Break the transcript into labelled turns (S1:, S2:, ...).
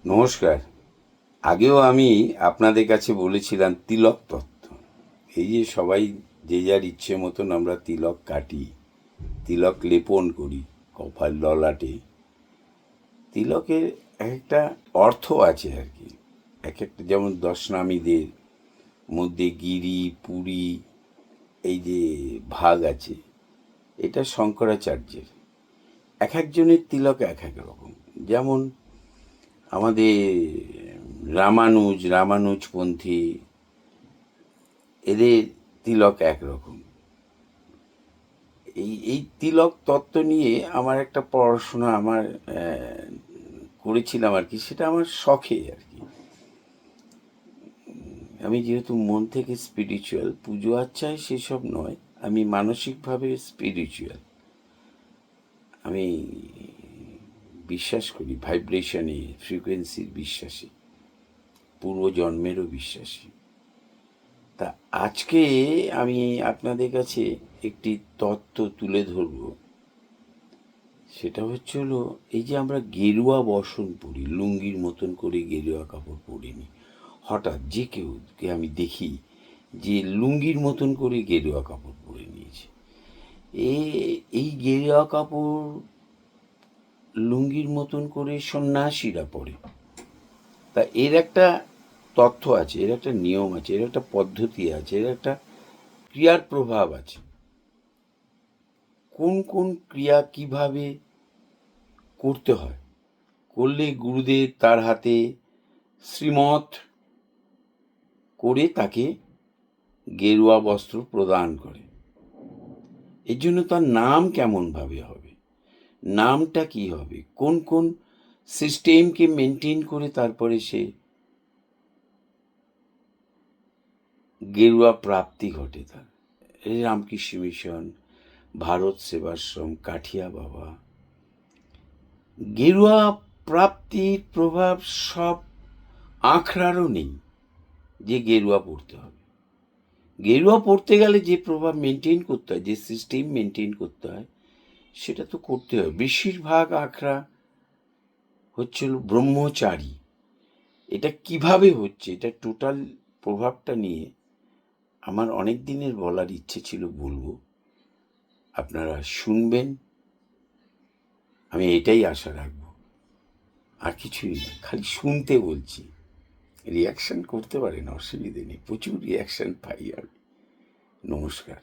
S1: নমস্কার। আগেও আমি আপনাদের কাছে বলেছিলাম তিলক তত্ত্ব। এই যে সবাই যে যার ইচ্ছে মতন আমরা তিলক কাটি, তিলক লেপন করি কপাল ললাটে। তিলকের একটা অর্থ আছে আর কি। এক একটা যেমন দশনামীদের মধ্যে গিরি পুরী এই যে ভাগ আছে, এটা শঙ্করাচার্যের। এক একজনের তিলক এক এক রকম। যেমন আমাদের রামানুজপন্থী, এদের তিলক একরকম। এই তিলক তত্ত্ব নিয়ে আমার একটা পড়াশোনা করেছিলাম আর কি, সেটা আমার শখে আর কি। আমি যেহেতু মন থেকে স্পিরিচুয়াল, পুজো আচ্ছায় সেসব নয়, আমি মানসিকভাবে স্পিরিচুয়াল। আমি বিশ্বাস করি ভাইব্রেশনে, ফ্রিকোয়েন্সির বিশ্বাসী, পূর্বজন্মেরও বিশ্বাসী। তা আজকে আমি আপনাদের কাছে একটি তত্ত্ব তুলে ধরব। সেটা হলো, এই যে আমরা গেরুয়া বসন পরি, লুঙ্গির মতন করে গেরুয়া কাপড় পরিনি। হঠাৎ যে কেউকে আমি দেখি যে লুঙ্গির মতন করে গেরুয়া কাপড় পরে নিয়েছে। এই গেরুয়া কাপড় লুঙ্গির মতন করে সন্ন্যাসীরা পরে। তা এর একটা তথ্য আছে, এর একটা নিয়ম আছে, এর একটা পদ্ধতি আছে, এর একটা ক্রিয়ার প্রভাব আছে। কোন কোন ক্রিয়া কিভাবে করতে হয়, করলে গুরুদেব তার হাতে শ্রীমত করে তাকে গেরুয়া বস্ত্র প্রদান করে। এর জন্য তার নাম কেমনভাবে হবে, নামটা কি হবে, কোন কোন সিস্টেমকে মেনটেন করে তারপরে সে গেরুয়া প্রাপ্তি ঘটে তার। এই রামকৃষ্ণ মিশন, ভারত সেবাশ্রম, কাঠিয়া বাবা। গেরুয়া প্রাপ্তির প্রভাব সব আখড়ারও নেই যে গেরুয়া পড়তে হবে। গেরুয়া পড়তে গেলে যে প্রভাব মেনটেন করতে হয়, যে সিস্টেম মেনটেন করতে হয়, সেটা তো করতে হয়। বেশিরভাগ আখড়া হচ্ছিল ব্রহ্মচারী। এটা কিভাবে হচ্ছে, এটা টোটাল প্রভাবটা নিয়ে আমার অনেক দিনের বলার ইচ্ছে ছিল, বলবো, আপনারা শুনবেন। আমি এটাই আশা রাখবো, আর কিছুই না, খালি শুনতে বলছি। রিয়াকশন করতে পারেন, অসুবিধে নেই, প্রচুর রিয়াকশন পাই আমি। নমস্কার।